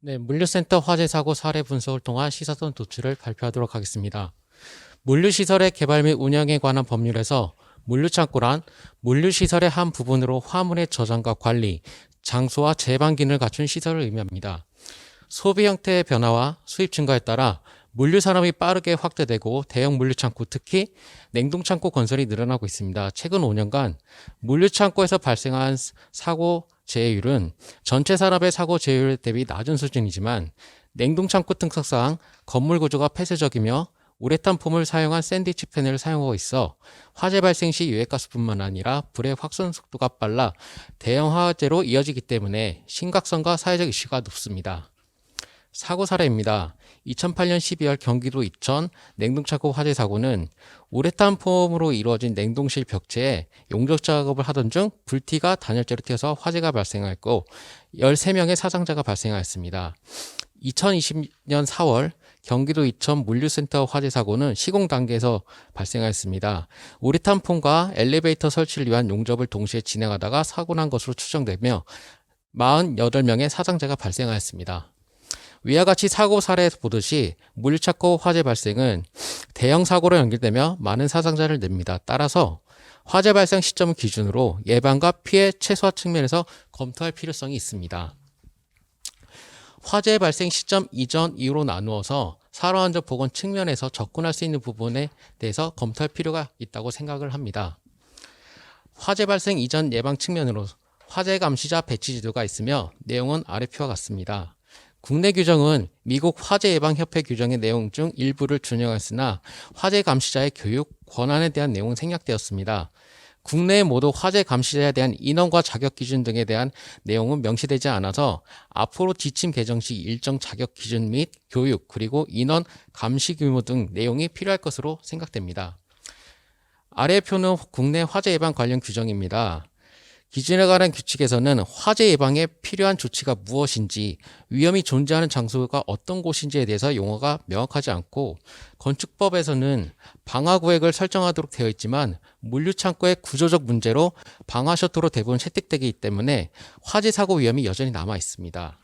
네, 물류센터 화재 사고 사례 분석을 통한 시사선 도출을 발표하도록 하겠습니다. 물류시설의 개발 및 운영에 관한 법률에서 물류창고란 물류시설의 한 부분으로 화물의 저장과 관리, 장소와 제반 기능을 갖춘 시설을 의미합니다. 소비 형태의 변화와 수입 증가에 따라 물류 산업이 빠르게 확대되고 대형 물류창고, 특히 냉동창고 건설이 늘어나고 있습니다. 최근 5년간 물류창고에서 발생한 사고 재해율은 전체 산업의 사고 재해율 대비 낮은 수준이지만 냉동창고 특성상 건물 구조가 폐쇄적이며 우레탄 폼을 사용한 샌드위치 패널을 사용하고 있어 화재 발생 시 유해가스뿐만 아니라 불의 확산 속도가 빨라 대형 화재로 이어지기 때문에 심각성과 사회적 이슈가 높습니다. 사고 사례입니다. 2008년 12월 경기도 이천 냉동창고 화재 사고는 우레탄 폼으로 이루어진 냉동실 벽체에 용접 작업을 하던 중 불티가 단열재로 튀어서 화재가 발생했고 13명의 사상자가 발생하였습니다. 2020년 4월 경기도 이천 물류센터 화재 사고는 시공 단계에서 발생하였습니다. 우레탄 폼과 엘리베이터 설치를 위한 용접을 동시에 진행하다가 사고 난 것으로 추정되며 48명의 사상자가 발생하였습니다. 위와 같이 사고 사례에서 보듯이 물류창고 화재 발생은 대형 사고로 연결되며 많은 사상자를 냅니다. 따라서 화재 발생 시점을 기준으로 예방과 피해 최소화 측면에서 검토할 필요성이 있습니다. 화재 발생 시점 이전 이후로 나누어서 산업안전보건 측면에서 접근할 수 있는 부분에 대해서 검토할 필요가 있다고 생각을 합니다. 화재 발생 이전 예방 측면으로 화재 감시자 배치 제도가 있으며 내용은 아래 표와 같습니다. 국내 규정은 미국 화재예방협회 규정의 내용 중 일부를 준용했으나 화재 감시자의 교육, 권한에 대한 내용은 생략되었습니다. 국내 모두 화재 감시자에 대한 인원과 자격 기준 등에 대한 내용은 명시되지 않아서 앞으로 지침 개정 시 일정 자격 기준 및 교육, 그리고 인원 감시 규모 등 내용이 필요할 것으로 생각됩니다. 아래 표는 국내 화재 예방 관련 규정입니다. 기준에 관한 규칙에서는 화재 예방에 필요한 조치가 무엇인지, 위험이 존재하는 장소가 어떤 곳인지에 대해서 용어가 명확하지 않고 건축법에서는 방화구역을 설정하도록 되어 있지만 물류창고의 구조적 문제로 방화 셔터로 대부분 채택되기 때문에 화재 사고 위험이 여전히 남아 있습니다.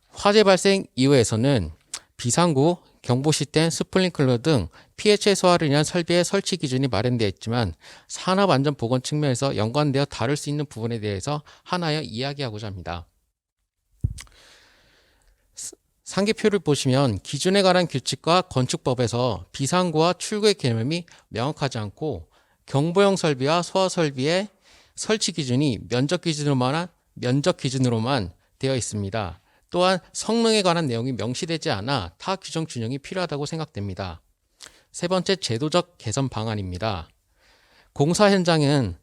화재 발생 이후에서는 비상구, 경보 시스템, 스프링클러 등 피해 최소화를 위한 설비의 설치 기준이 마련되어 있지만 산업안전보건 측면에서 연관되어 다룰 수 있는 부분에 대해서 하나여 이야기하고자 합니다. 상계표를 보시면 기준에 관한 규칙과 건축법에서 비상구와 출구의 개념이 명확하지 않고 경보용 설비와 소화 설비의 설치 기준이 면적 기준으로만 되어 있습니다. 또한 성능에 관한 내용이 명시되지 않아 타 규정 준용이 필요하다고 생각됩니다. 세 번째, 제도적 개선 방안입니다. 공사 현장은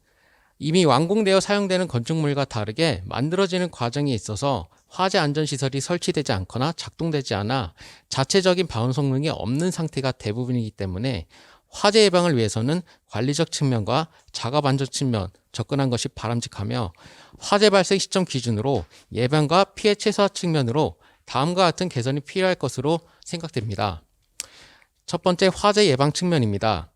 이미 완공되어 사용되는 건축물과 다르게 만들어지는 과정에 있어서 화재 안전시설이 설치되지 않거나 작동되지 않아 자체적인 방어 성능이 없는 상태가 대부분이기 때문에 화재 예방을 위해서는 관리적 측면과 작업 안전 측면 접근한 것이 바람직하며 화재 발생 시점 기준으로 예방과 피해 최소화 측면으로 다음과 같은 개선이 필요할 것으로 생각됩니다. 첫 번째, 화재 예방 측면입니다.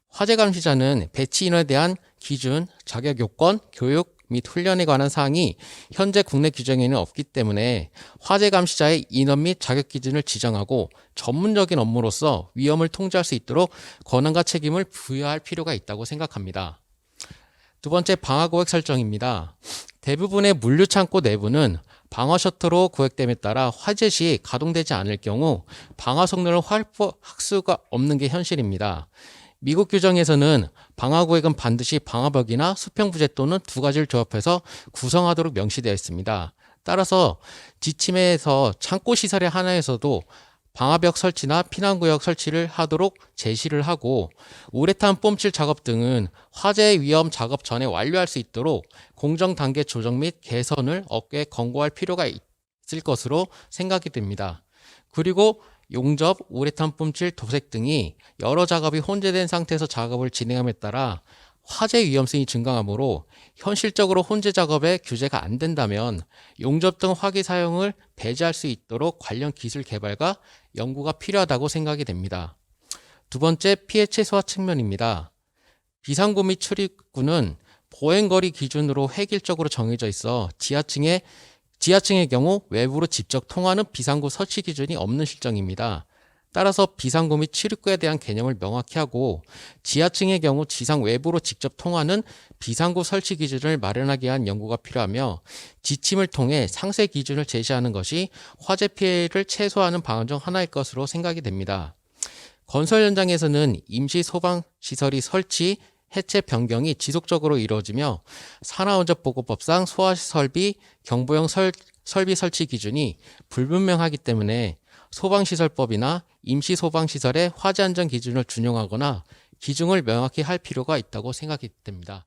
화재 감시자는 배치 인원에 대한 기준, 자격 요건, 교육 및 훈련에 관한 사항이 현재 국내 규정에는 없기 때문에 화재 감시자의 인원 및 자격 기준을 지정하고 전문적인 업무로서 위험을 통제할 수 있도록 권한과 책임을 부여할 필요가 있다고 생각합니다. 두 번째, 방화구역 설정입니다. 대부분의 물류창고 내부는 방화 셔터로 구획됨에 따라 화재 시 가동되지 않을 경우 방화 성능을 확보할 수가 없는 게 현실입니다. 미국 규정에서는 방화구역은 반드시 방화벽이나 수평부재 또는 두 가지를 조합해서 구성하도록 명시되어 있습니다. 따라서 지침에서 창고 시설의 하나에서도 방화벽 설치나 피난구역 설치를 하도록 제시를 하고 우레탄 폼칠 작업 등은 화재 위험 작업 전에 완료할 수 있도록 공정 단계 조정 및 개선을 업계에 권고할 필요가 있을 것으로 생각이 됩니다. 그리고 용접, 우레탄 뿜칠, 도색 등이 여러 작업이 혼재된 상태에서 작업을 진행함에 따라 화재 위험성이 증가하므로 현실적으로 혼재 작업에 규제가 안 된다면 용접 등 화기 사용을 배제할 수 있도록 관련 기술 개발과 연구가 필요하다고 생각이 됩니다. 두 번째, 피해 최소화 측면입니다. 비상구 및 출입구는 보행거리 기준으로 획일적으로 정해져 있어 지하층에 지하층의 경우 외부로 직접 통하는 비상구 설치 기준이 없는 실정입니다. 따라서 비상구 및 출입구에 대한 개념을 명확히 하고 지하층의 경우 지상 외부로 직접 통하는 비상구 설치 기준을 마련하기 위한 연구가 필요하며 지침을 통해 상세 기준을 제시하는 것이 화재 피해를 최소화하는 방안 중 하나일 것으로 생각이 됩니다. 건설 현장에서는 임시 소방시설이 설치, 해체 변경이 지속적으로 이루어지며 산하원적보고법상 소화설비, 경보용 설비 설치 기준이 불분명하기 때문에 소방시설법이나 임시소방시설의 화재안전 기준을 준용하거나 기준을 명확히 할 필요가 있다고 생각이 됩니다.